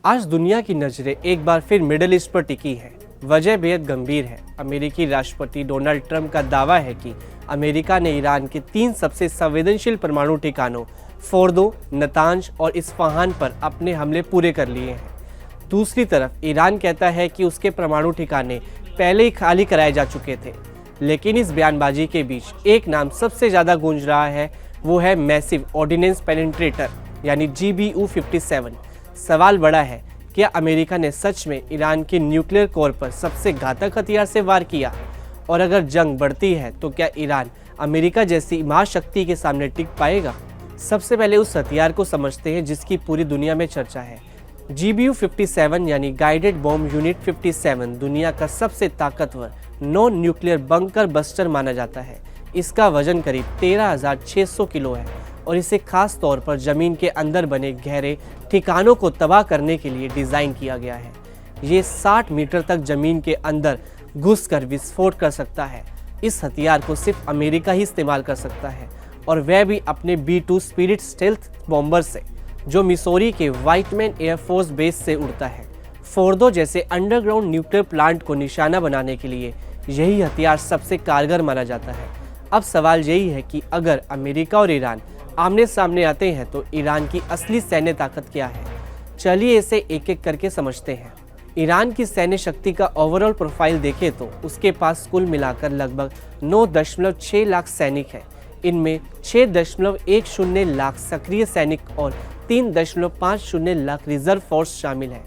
आज दुनिया की नज़रें एक बार फिर मिडिल ईस्ट पर टिकी है। वजह बेहद गंभीर है। अमेरिकी राष्ट्रपति डोनाल्ड ट्रंप का दावा है कि अमेरिका ने ईरान के 3 सबसे संवेदनशील परमाणु ठिकानों फोर्दो, नतांज और इस्फहान पर अपने हमले पूरे कर लिए हैं। दूसरी तरफ ईरान कहता है कि उसके परमाणु ठिकाने पहले ही खाली कराए जा चुके थे। लेकिन इस बयानबाजी के बीच एक नाम सबसे ज़्यादा गूंज रहा है, वो है मैसिव ऑर्डिनेंस पेनिट्रेटर यानी GBU-57। सवाल बड़ा है, क्या अमेरिका ने सच में ईरान के न्यूक्लियर कोर पर सबसे घातक हथियार से वार किया? और अगर जंग बढ़ती है तो क्या ईरान अमेरिका जैसी महाशक्ति के सामने टिक पाएगा? सबसे पहले उस हथियार को समझते हैं जिसकी पूरी दुनिया में चर्चा है। GBU-57 यानी गाइडेड बॉम्ब यूनिट 57 दुनिया का सबसे ताकतवर नॉन न्यूक्लियर बंकर बस्टर माना जाता है। इसका वजन करीब 13,600 किलो है और इसे खास तौर पर जमीन के अंदर बने गहरे ठिकानों को तबाह करने के लिए डिज़ाइन किया गया है। ये 60 मीटर तक जमीन के अंदर घुसकर विस्फोट कर सकता है। इस हथियार को सिर्फ अमेरिका ही इस्तेमाल कर सकता है और वह भी अपने B-2 स्पिरिट स्टेल्थ बॉम्बर से, जो मिसौरी के व्हाइटमैन एयरफोर्स बेस से उड़ता है। फोर्दो जैसे अंडरग्राउंड न्यूक्लियर प्लांट को निशाना बनाने के लिए यही हथियार सबसे कारगर माना जाता है। अब सवाल यही है कि अगर अमेरिका और ईरान आमने सामने आते हैं तो ईरान की असली सैन्य ताकत क्या है? चलिए इसे एक एक करके समझते हैं। ईरान की सैन्य शक्ति का ओवरऑल प्रोफाइल देखें तो उसके पास कुल मिलाकर लगभग 9.6 लाख सैनिक हैं। इनमें 6.10 लाख सक्रिय सैनिक और 3.50 लाख रिजर्व फोर्स शामिल हैं।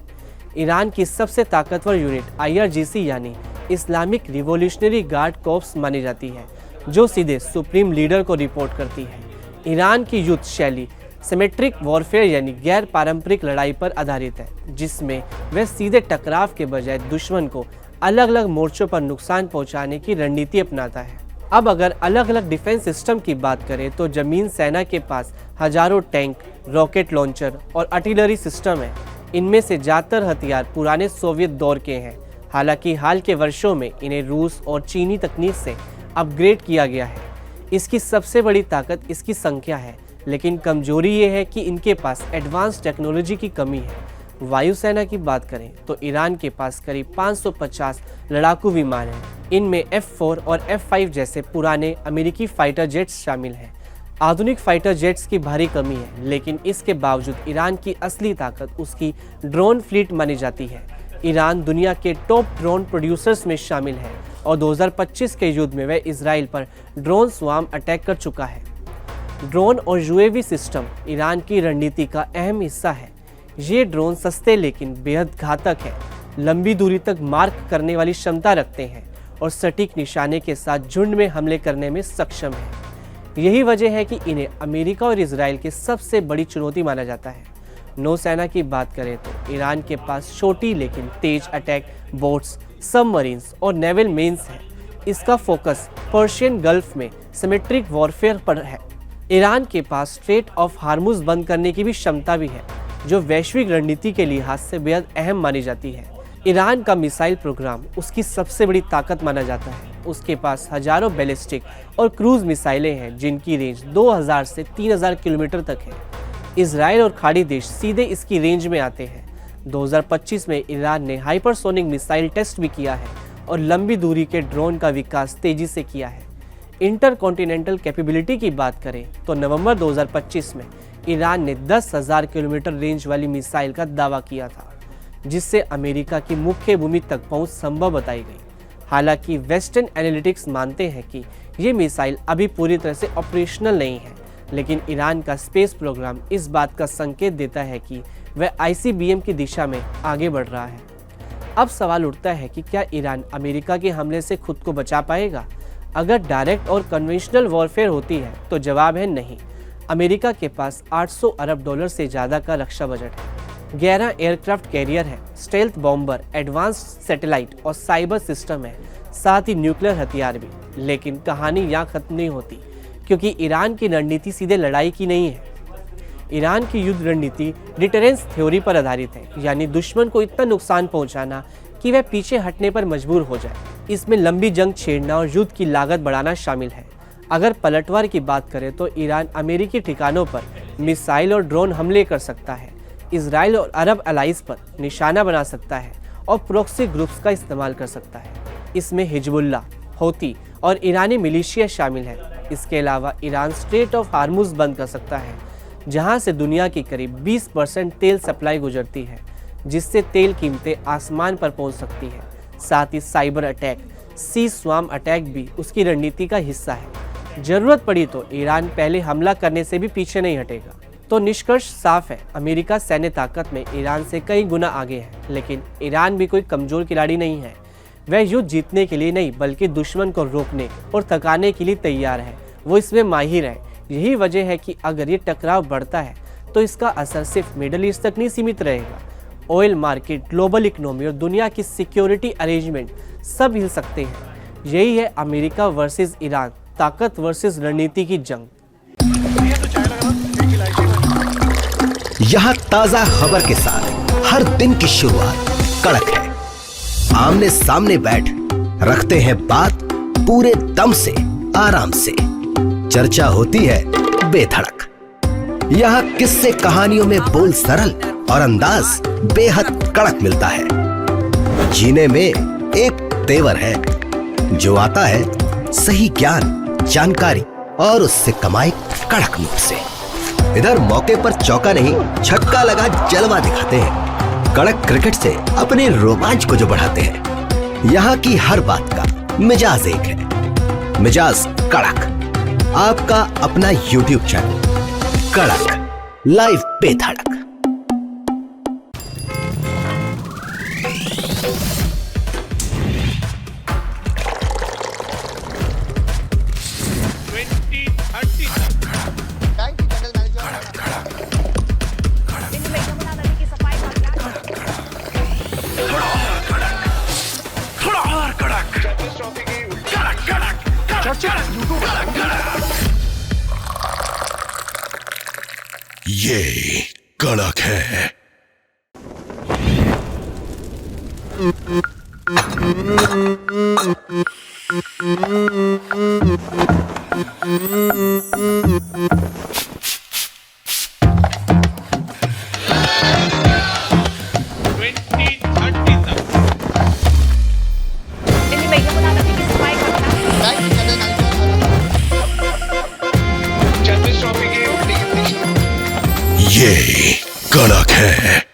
ईरान की सबसे ताकतवर यूनिट IRGC यानी इस्लामिक रिवॉल्यूशनरी गार्ड कॉर्प्स मानी जाती है, जो सीधे सुप्रीम लीडर को रिपोर्ट करती है। ईरान की युद्ध शैली सिमेट्रिक वॉरफेयर यानी गैर पारंपरिक लड़ाई पर आधारित है, जिसमें वह सीधे टकराव के बजाय दुश्मन को अलग अलग मोर्चों पर नुकसान पहुंचाने की रणनीति अपनाता है। अब अगर अलग अलग डिफेंस सिस्टम की बात करें तो जमीन सेना के पास हजारों टैंक, रॉकेट लॉन्चर और आर्टिलरी सिस्टम है। इनमें से ज़्यादातर हथियार पुराने सोवियत दौर के हैं। हालांकि हाल के वर्षों में इन्हें रूस और चीनी तकनीक से अपग्रेड किया गया है। इसकी सबसे बड़ी ताकत इसकी संख्या है, लेकिन कमजोरी ये है कि इनके पास एडवांस टेक्नोलॉजी की कमी है। वायुसेना की बात करें तो ईरान के पास करीब 550 लड़ाकू विमान हैं। इनमें F-4 और F-5 जैसे पुराने अमेरिकी फाइटर जेट्स शामिल हैं। आधुनिक फाइटर जेट्स की भारी कमी है, लेकिन इसके बावजूद ईरान की असली ताकत उसकी ड्रोन फ्लीट मानी जाती है। ईरान दुनिया के टॉप ड्रोन प्रोड्यूसर्स में शामिल है और 2025 के युद्ध में वह इजराइल पर ड्रोन स्वार्म अटैक कर चुका है। ड्रोन और UAV सिस्टम ईरान की रणनीति का अहम हिस्सा है। ये ड्रोन सस्ते लेकिन बेहद घातक है, लंबी दूरी तक मार्क करने वाली क्षमता रखते हैं और सटीक निशाने के साथ झुंड में हमले करने में सक्षम है। यही वजह है कि इन्हें अमेरिका और इजराइल की सबसे बड़ी चुनौती माना जाता है। नौसेना की बात करें तो ईरान के पास छोटी लेकिन तेज अटैक बोट्स, सबमरीन्स और नेवल मेन्स है। इसका फोकस पर्शियन गल्फ में सिमेट्रिक वॉरफेयर पर है। ईरान के पास स्ट्रेट ऑफ हार्मुज बंद करने की भी क्षमता भी है, जो वैश्विक रणनीति के लिहाज से बेहद अहम मानी जाती है। ईरान का मिसाइल प्रोग्राम उसकी सबसे बड़ी ताकत माना जाता है। उसके पास हजारों बैलिस्टिक और क्रूज मिसाइलें हैं, जिनकी रेंज 2000 से 3000 किलोमीटर तक है। इजराइल और खाड़ी देश सीधे इसकी रेंज में आते हैं। 2025 में ईरान ने हाइपरसोनिक मिसाइल टेस्ट भी किया है और लंबी दूरी के ड्रोन का विकास तेजी से किया है। इंटरकॉन्टिनेंटल कैपेबिलिटी की बात करें तो नवंबर 2025 में ईरान ने 10,000 किलोमीटर रेंज वाली मिसाइल का दावा किया था, जिससे अमेरिका की मुख्य भूमि तक पहुंच संभव बताई गई। हालांकि वेस्टर्न एनालिटिक्स मानते हैं कि ये मिसाइल अभी पूरी तरह से ऑपरेशनल नहीं है, लेकिन ईरान का स्पेस प्रोग्राम इस बात का संकेत देता है कि वह ICBM की दिशा में आगे बढ़ रहा है। अब सवाल उठता है कि क्या ईरान अमेरिका के हमले से खुद को बचा पाएगा? अगर डायरेक्ट और कन्वेंशनल वॉरफेयर होती है तो जवाब है नहीं। अमेरिका के पास $800 अरब से ज़्यादा का रक्षा बजट है, 11 एयरक्राफ्ट कैरियर है, स्टेल्थ बॉम्बर, एडवांस्ड सैटेलाइट और साइबर सिस्टम है, साथ ही न्यूक्लियर हथियार भी। लेकिन कहानी यहाँ खत्म नहीं होती, क्योंकि ईरान की रणनीति सीधे लड़ाई की नहीं है। ईरान की युद्ध रणनीति डिटरेंस थ्योरी पर आधारित है, यानी दुश्मन को इतना नुकसान पहुंचाना कि वह पीछे हटने पर मजबूर हो जाए। इसमें लंबी जंग छेड़ना और युद्ध की लागत बढ़ाना शामिल है। अगर पलटवार की बात करें तो ईरान अमेरिकी ठिकानों पर मिसाइल और ड्रोन हमले कर सकता है, इजराइल और अरब अलाइज पर निशाना बना सकता है और प्रॉक्सी ग्रुप्स का इस्तेमाल कर सकता है। इसमें हिजबुल्ला, हौती और ईरानी मिलिशिया शामिल है। इसके अलावा ईरान स्ट्रेट ऑफ हार्मुज बंद कर सकता है, जहां से दुनिया की करीब 20% तेल सप्लाई गुजरती है, जिससे तेल कीमतें आसमान पर पहुंच सकती है। साथ ही साइबर अटैक, सी स्वाम अटैक भी उसकी रणनीति का हिस्सा है। जरूरत पड़ी तो ईरान पहले हमला करने से भी पीछे नहीं हटेगा। तो निष्कर्ष साफ है, अमेरिका सैन्य ताकत में ईरान से कई गुना आगे है, लेकिन ईरान भी कोई कमजोर खिलाड़ी नहीं है। वह युद्ध जीतने के लिए नहीं, बल्कि दुश्मन को रोकने और थकाने के लिए तैयार है। वो इसमें माहिर है। यही वजह है कि अगर ये टकराव बढ़ता है तो इसका असर सिर्फ मिडिल ईस्ट तक नहीं सीमित रहेगा। ऑयल मार्केट, ग्लोबल इकोनॉमी और दुनिया की सिक्योरिटी अरेंजमेंट सब हिल सकते हैं। यही है अमेरिका वर्सेस ईरान, ताकत वर्सेस रणनीति की जंग। यहाँ ताजा खबर के साथ हर दिन की शुरुआत कड़क है। आमने सामने बैठ रखते हैं बात पूरे दम से, आराम से। चर्चा होती है बेधड़क। यहाँ किस्से कहानियों में बोल सरल और अंदाज बेहद कड़क मिलता है। जीने में एक तेवर है जो आता है सही ज्ञान, जानकारी और उससे कमाई कड़क नोट से। इधर मौके पर चौका नहीं, छक्का लगा जलवा दिखाते हैं। कड़क क्रिकेट से अपने रोमांच को जो बढ़ाते हैं। यहाँ की हर बात का मिजाज एक है, मिजाज कड़क। आपका अपना YouTube चैनल कड़क, लाइव बेधड़क। ये कड़क है। ये कड़क है।